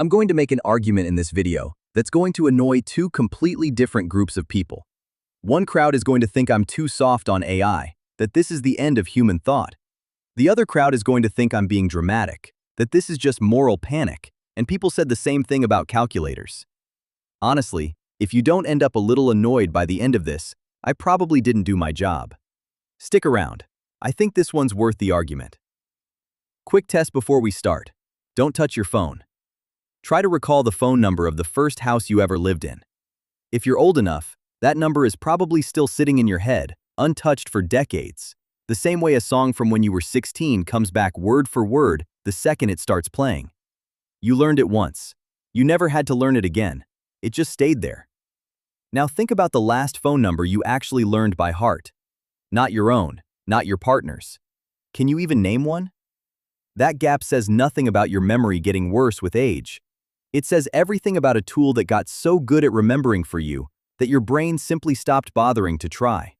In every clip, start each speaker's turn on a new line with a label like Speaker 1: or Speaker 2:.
Speaker 1: I'm going to make an argument in this video that's going to annoy two completely different groups of people. One crowd is going to think I'm too soft on AI, that this is the end of human thought. The other crowd is going to think I'm being dramatic, that this is just moral panic, and people said the same thing about calculators. Honestly, if you don't end up a little annoyed by the end of this, I probably didn't do my job. Stick around. I think this one's worth the argument. Quick test before we start. Don't touch your phone. Try to recall the phone number of the first house you ever lived in. If you're old enough, that number is probably still sitting in your head, untouched for decades. The same way a song from when you were 16 comes back word for word the second it starts playing. You learned it once. You never had to learn it again. It just stayed there. Now think about the last phone number you actually learned by heart. Not your own, not your partner's. Can you even name one? That gap says nothing about your memory getting worse with age. It says everything about a tool that got so good at remembering for you that your brain simply stopped bothering to try.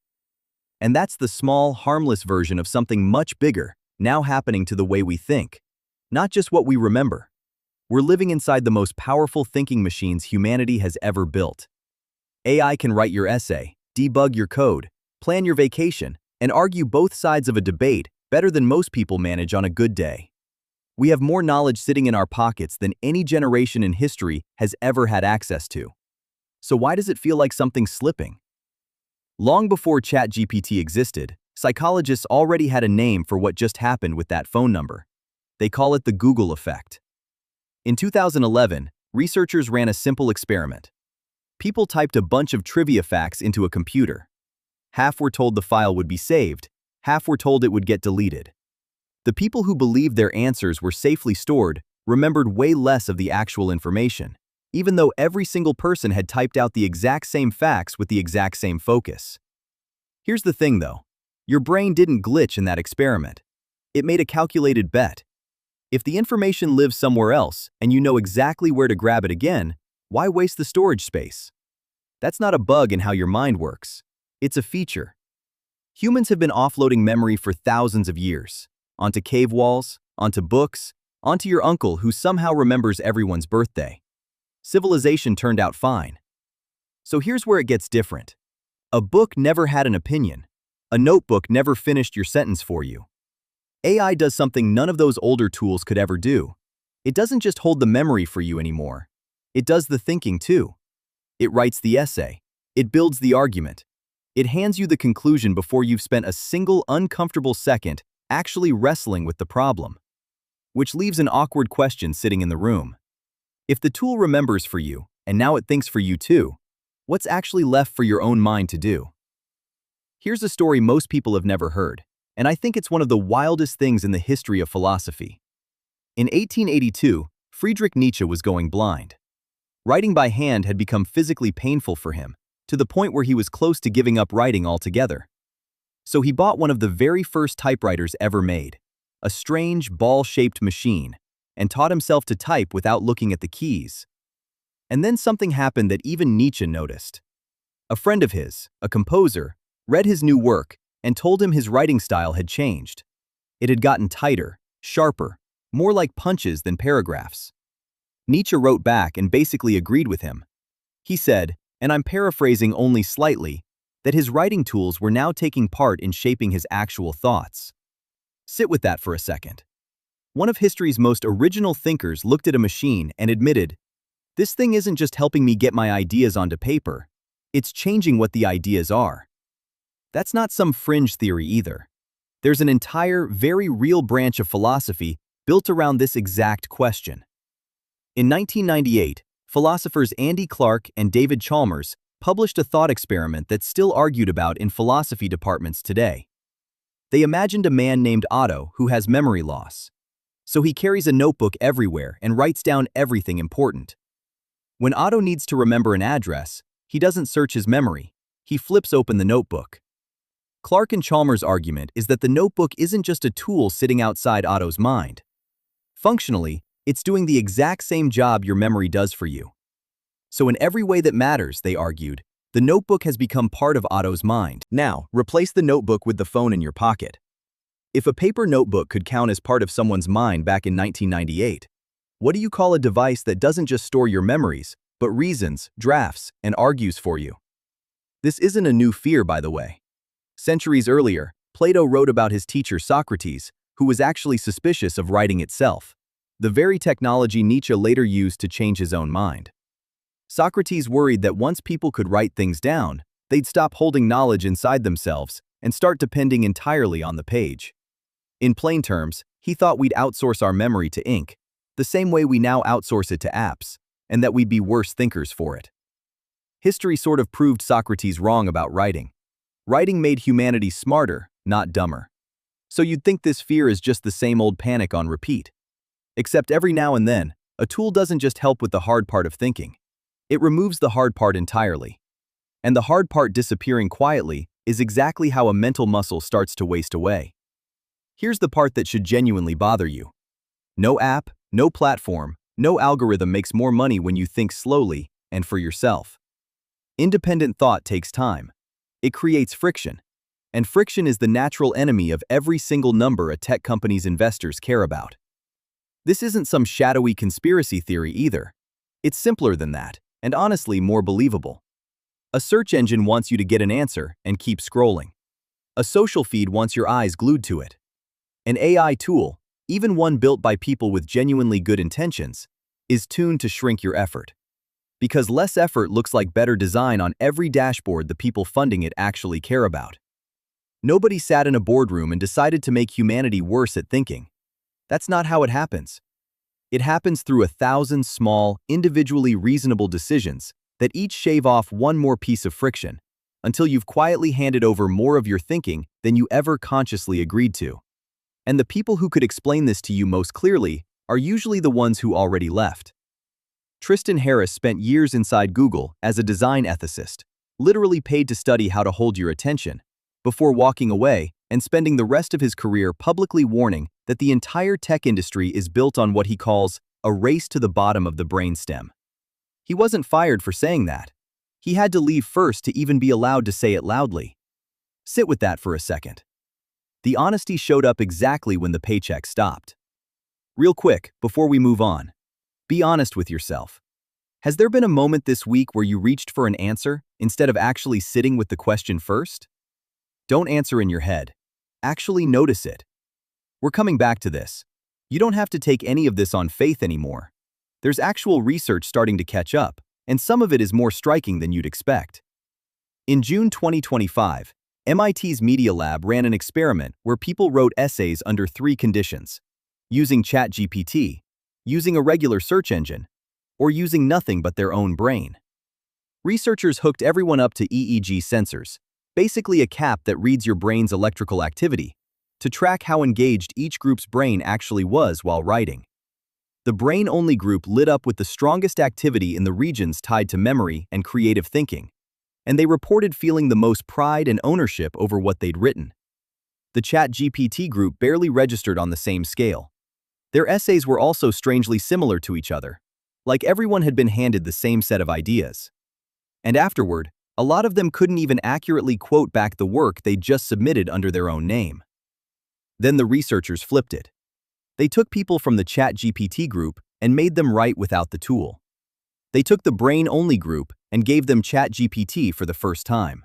Speaker 1: And that's the small, harmless version of something much bigger now happening to the way we think. Not just what we remember. We're living inside the most powerful thinking machines humanity has ever built. AI can write your essay, debug your code, plan your vacation, and argue both sides of a debate better than most people manage on a good day. We have more knowledge sitting in our pockets than any generation in history has ever had access to. So why does it feel like something's slipping? Long before ChatGPT existed, psychologists already had a name for what just happened with that phone number. They call it the Google effect. In 2011, researchers ran a simple experiment. People typed a bunch of trivia facts into a computer. Half were told the file would be saved, half were told it would get deleted. The people who believed their answers were safely stored remembered way less of the actual information, even though every single person had typed out the exact same facts with the exact same focus. Here's the thing though, your brain didn't glitch in that experiment. It made a calculated bet. If the information lives somewhere else and you know exactly where to grab it again, why waste the storage space? That's not a bug in how your mind works. It's a feature. Humans have been offloading memory for thousands of years. Onto cave walls, onto books, onto your uncle who somehow remembers everyone's birthday. Civilization turned out fine. So here's where it gets different. A book never had an opinion. A notebook never finished your sentence for you. AI does something none of those older tools could ever do. It doesn't just hold the memory for you anymore. It does the thinking too. It writes the essay. It builds the argument. It hands you the conclusion before you've spent a single uncomfortable second actually wrestling with the problem. Which leaves an awkward question sitting in the room. If the tool remembers for you, and now it thinks for you too, what's actually left for your own mind to do? Here's a story most people have never heard, and I think it's one of the wildest things in the history of philosophy. In 1882, Friedrich Nietzsche was going blind. Writing by hand had become physically painful for him, to the point where he was close to giving up writing altogether. So he bought one of the very first typewriters ever made, a strange ball-shaped machine, and taught himself to type without looking at the keys. And then something happened that even Nietzsche noticed. A friend of his, a composer, read his new work and told him his writing style had changed. It had gotten tighter, sharper, more like punches than paragraphs. Nietzsche wrote back and basically agreed with him. He said, and I'm paraphrasing only slightly, that his writing tools were now taking part in shaping his actual thoughts. Sit with that for a second. One of history's most original thinkers looked at a machine and admitted, "This thing isn't just helping me get my ideas onto paper, it's changing what the ideas are." That's not some fringe theory either. There's an entire, very real branch of philosophy built around this exact question. In 1998, philosophers Andy Clark and David Chalmers published a thought experiment that's still argued about in philosophy departments today. They imagined a man named Otto who has memory loss. So he carries a notebook everywhere and writes down everything important. When Otto needs to remember an address, he doesn't search his memory. He flips open the notebook. Clark and Chalmers' argument is that the notebook isn't just a tool sitting outside Otto's mind. Functionally, it's doing the exact same job your memory does for you. So in every way that matters, they argued, the notebook has become part of Otto's mind. Now, replace the notebook with the phone in your pocket. If a paper notebook could count as part of someone's mind back in 1998, What do you call a device that doesn't just store your memories, but reasons, drafts, and argues for you? This isn't a new fear, by the way. Centuries earlier, Plato wrote about his teacher Socrates, who was actually suspicious of writing itself, the very technology Nietzsche later used to change his own mind. Socrates worried that once people could write things down, they'd stop holding knowledge inside themselves and start depending entirely on the page. In plain terms, he thought we'd outsource our memory to ink, the same way we now outsource it to apps, and that we'd be worse thinkers for it. History sort of proved Socrates wrong about writing. Writing made humanity smarter, not dumber. So you'd think this fear is just the same old panic on repeat. Except every now and then, a tool doesn't just help with the hard part of thinking. It removes the hard part entirely. And the hard part disappearing quietly is exactly how a mental muscle starts to waste away. Here's the part that should genuinely bother you. No app, no platform, no algorithm makes more money when you think slowly and for yourself. Independent thought takes time. It creates friction. And friction is the natural enemy of every single number a tech company's investors care about. This isn't some shadowy conspiracy theory either. It's simpler than that, and honestly more believable. A search engine wants you to get an answer and keep scrolling. A social feed wants your eyes glued to it. An AI tool, even one built by people with genuinely good intentions, is tuned to shrink your effort. Because less effort looks like better design on every dashboard the people funding it actually care about. Nobody sat in a boardroom and decided to make humanity worse at thinking. That's not how it happens. It happens through 1,000 small, individually reasonable decisions that each shave off one more piece of friction, until you've quietly handed over more of your thinking than you ever consciously agreed to. And the people who could explain this to you most clearly are usually the ones who already left. Tristan Harris spent years inside Google as a design ethicist, literally paid to study how to hold your attention, before walking away and spending the rest of his career publicly warning that the entire tech industry is built on what he calls a race to the bottom of the brainstem. He wasn't fired for saying that. He had to leave first to even be allowed to say it loudly. Sit with that for a second. The honesty showed up exactly when the paycheck stopped. Real quick, before we move on, be honest with yourself. Has there been a moment this week where you reached for an answer instead of actually sitting with the question first? Don't answer in your head. Actually notice it. We're coming back to this. You don't have to take any of this on faith anymore. There's actual research starting to catch up, and some of it is more striking than you'd expect. In June 2025, MIT's Media Lab ran an experiment where people wrote essays under 3 conditions: using ChatGPT, using a regular search engine, or using nothing but their own brain. Researchers hooked everyone up to EEG sensors, basically a cap that reads your brain's electrical activity, to track how engaged each group's brain actually was while writing. The brain-only group lit up with the strongest activity in the regions tied to memory and creative thinking, and they reported feeling the most pride and ownership over what they'd written. The ChatGPT group barely registered on the same scale. Their essays were also strangely similar to each other, like everyone had been handed the same set of ideas. And afterward, a lot of them couldn't even accurately quote back the work they'd just submitted under their own name. Then the researchers flipped it. They took people from the ChatGPT group and made them write without the tool. They took the brain-only group and gave them ChatGPT for the first time.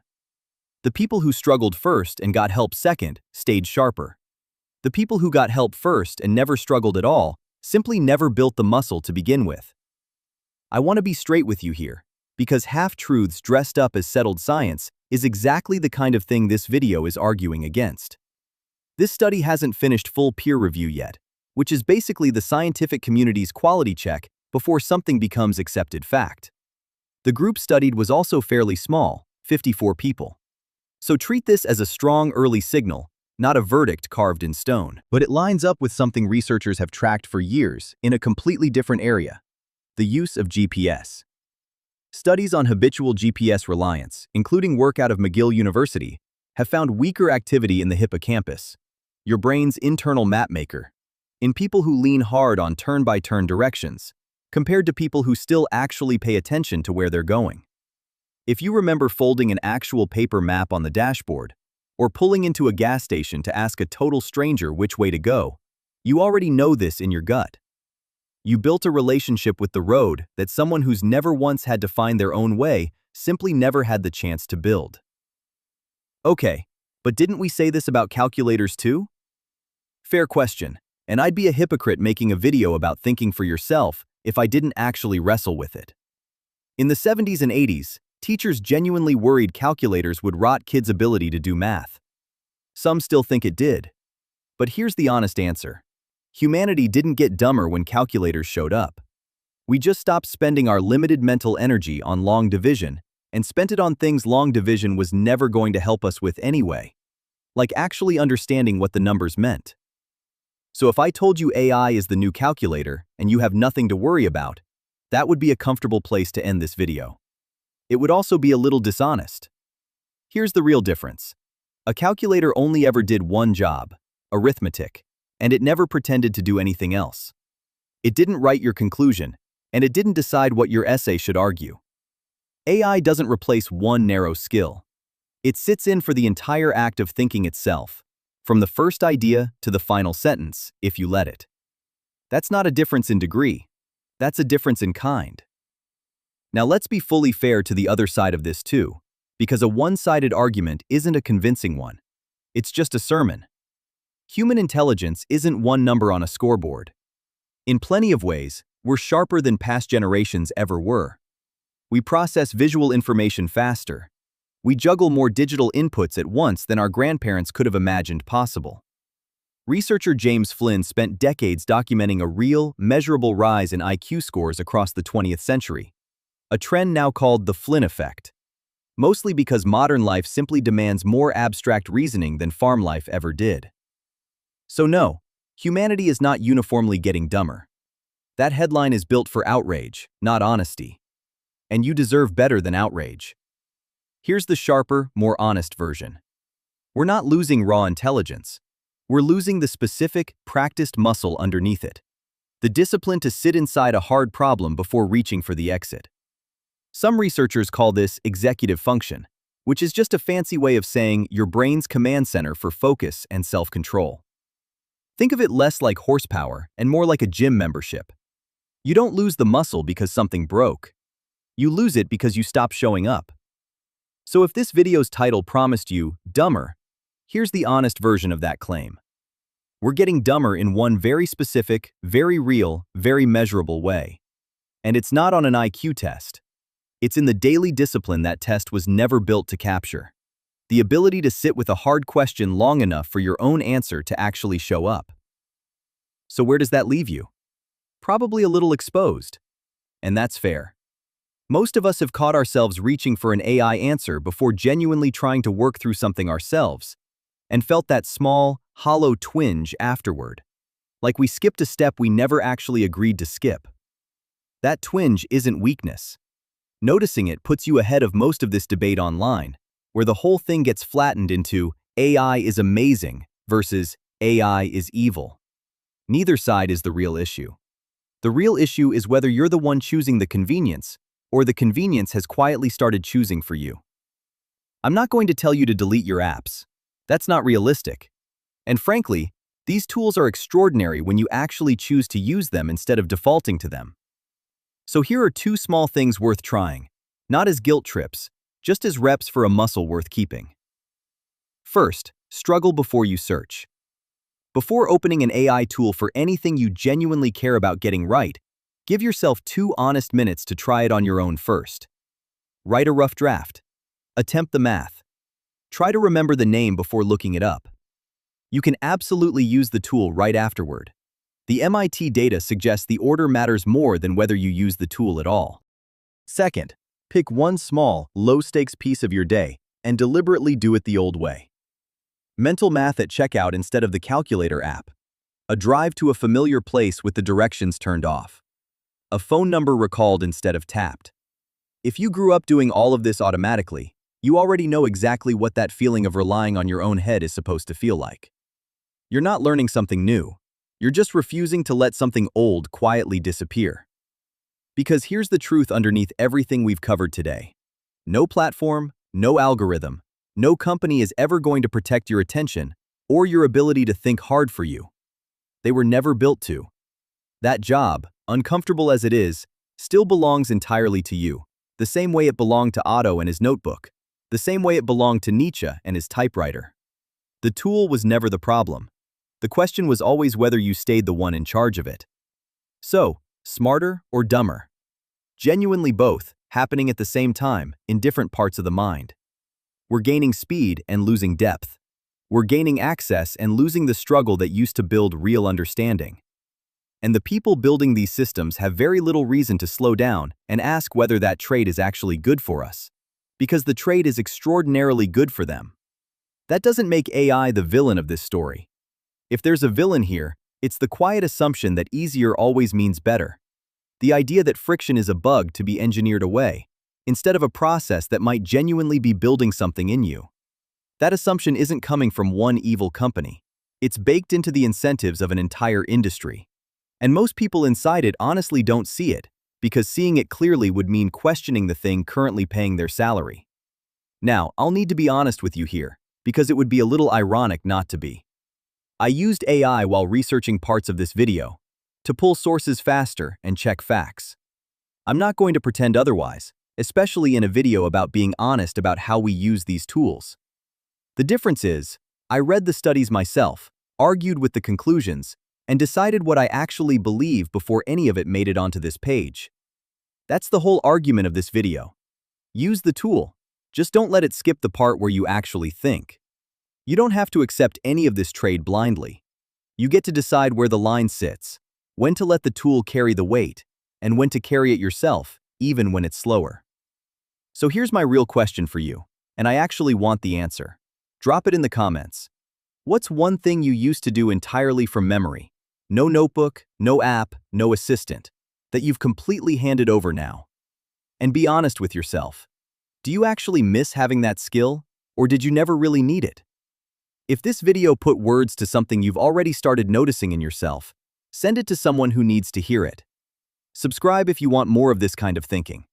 Speaker 1: The people who struggled first and got help second stayed sharper. The people who got help first and never struggled at all simply never built the muscle to begin with. I want to be straight with you here, because half-truths dressed up as settled science is exactly the kind of thing this video is arguing against. This study hasn't finished full peer review yet, which is basically the scientific community's quality check before something becomes accepted fact. The group studied was also fairly small, 54 people. So treat this as a strong early signal, not a verdict carved in stone. But it lines up with something researchers have tracked for years in a completely different area: the use of GPS. Studies on habitual GPS reliance, including work out of McGill University, have found weaker activity in the hippocampus, your brain's internal mapmaker, in people who lean hard on turn-by-turn directions, compared to people who still actually pay attention to where they're going. If you remember folding an actual paper map on the dashboard, or pulling into a gas station to ask a total stranger which way to go, you already know this in your gut. You built a relationship with the road that someone who's never once had to find their own way simply never had the chance to build. Okay, but didn't we say this about calculators too? Fair question, and I'd be a hypocrite making a video about thinking for yourself if I didn't actually wrestle with it. In the 70s and 80s, teachers genuinely worried calculators would rot kids' ability to do math. Some still think it did. But here's the honest answer. Humanity didn't get dumber when calculators showed up. We just stopped spending our limited mental energy on long division and spent it on things long division was never going to help us with anyway, like actually understanding what the numbers meant. So if I told you AI is the new calculator and you have nothing to worry about, that would be a comfortable place to end this video. It would also be a little dishonest. Here's the real difference. A calculator only ever did one job, arithmetic, and it never pretended to do anything else. It didn't write your conclusion, and it didn't decide what your essay should argue. AI doesn't replace one narrow skill. It sits in for the entire act of thinking itself, from the first idea to the final sentence, if you let it. That's not a difference in degree. That's a difference in kind. Now let's be fully fair to the other side of this too, because a one-sided argument isn't a convincing one. It's just a sermon. Human intelligence isn't one number on a scoreboard. In plenty of ways, we're sharper than past generations ever were. We process visual information faster. We juggle more digital inputs at once than our grandparents could have imagined possible. Researcher James Flynn spent decades documenting a real, measurable rise in IQ scores across the 20th century, a trend now called the Flynn effect, mostly because modern life simply demands more abstract reasoning than farm life ever did. So no, humanity is not uniformly getting dumber. That headline is built for outrage, not honesty. And you deserve better than outrage. Here's the sharper, more honest version. We're not losing raw intelligence. We're losing the specific, practiced muscle underneath it. The discipline to sit inside a hard problem before reaching for the exit. Some researchers call this executive function, which is just a fancy way of saying your brain's command center for focus and self-control. Think of it less like horsepower and more like a gym membership. You don't lose the muscle because something broke. You lose it because you stop showing up. So if this video's title promised you dumber, here's the honest version of that claim. We're getting dumber in one very specific, very real, very measurable way. And it's not on an IQ test. It's in the daily discipline that test was never built to capture. The ability to sit with a hard question long enough for your own answer to actually show up. So where does that leave you? Probably a little exposed. And that's fair. Most of us have caught ourselves reaching for an AI answer before genuinely trying to work through something ourselves, and felt that small, hollow twinge afterward, like we skipped a step we never actually agreed to skip. That twinge isn't weakness. Noticing it puts you ahead of most of this debate online, where the whole thing gets flattened into AI is amazing versus AI is evil. Neither side is the real issue. The real issue is whether you're the one choosing the convenience, or the convenience has quietly started choosing for you. I'm not going to tell you to delete your apps. That's not realistic. And frankly, these tools are extraordinary when you actually choose to use them instead of defaulting to them. So here are two small things worth trying, not as guilt trips, just as reps for a muscle worth keeping. First, struggle before you search. Before opening an AI tool for anything you genuinely care about getting right, give yourself 2 honest minutes to try it on your own first. Write a rough draft. Attempt the math. Try to remember the name before looking it up. You can absolutely use the tool right afterward. The MIT data suggests the order matters more than whether you use the tool at all. Second, pick one small, low-stakes piece of your day and deliberately do it the old way. Mental math at checkout instead of the calculator app. A drive to a familiar place with the directions turned off. A phone number recalled instead of tapped. If you grew up doing all of this automatically, you already know exactly what that feeling of relying on your own head is supposed to feel like. You're not learning something new. You're just refusing to let something old quietly disappear. Because here's the truth underneath everything we've covered today. No platform, no algorithm, no company is ever going to protect your attention or your ability to think hard for you. They were never built to. That job, uncomfortable as it is, still belongs entirely to you, the same way it belonged to Otto and his notebook, the same way it belonged to Nietzsche and his typewriter. The tool was never the problem. The question was always whether you stayed the one in charge of it. So, smarter or dumber? Genuinely both, happening at the same time, in different parts of the mind. We're gaining speed and losing depth. We're gaining access and losing the struggle that used to build real understanding. And the people building these systems have very little reason to slow down and ask whether that trade is actually good for us, because the trade is extraordinarily good for them. That doesn't make AI the villain of this story. If there's a villain here, it's the quiet assumption that easier always means better. The idea that friction is a bug to be engineered away, instead of a process that might genuinely be building something in you. That assumption isn't coming from one evil company. It's baked into the incentives of an entire industry. And most people inside it honestly don't see it, because seeing it clearly would mean questioning the thing currently paying their salary. Now, I'll need to be honest with you here, because it would be a little ironic not to be. I used AI while researching parts of this video, to pull sources faster and check facts. I'm not going to pretend otherwise, especially in a video about being honest about how we use these tools. The difference is, I read the studies myself, argued with the conclusions, and decided what I actually believe before any of it made it onto this page. That's the whole argument of this video. Use the tool, just don't let it skip the part where you actually think. You don't have to accept any of this trade blindly. You get to decide where the line sits, when to let the tool carry the weight, and when to carry it yourself, even when it's slower. So here's my real question for you, and I actually want the answer. Drop it in the comments. What's one thing you used to do entirely from memory? No notebook, no app, no assistant, that you've completely handed over now? And be honest with yourself. Do you actually miss having that skill, or did you never really need it? If this video put words to something you've already started noticing in yourself, send it to someone who needs to hear it. Subscribe if you want more of this kind of thinking.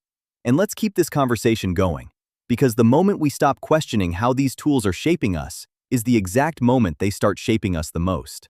Speaker 1: And let's keep this conversation going, because the moment we stop questioning how these tools are shaping us is the exact moment they start shaping us the most.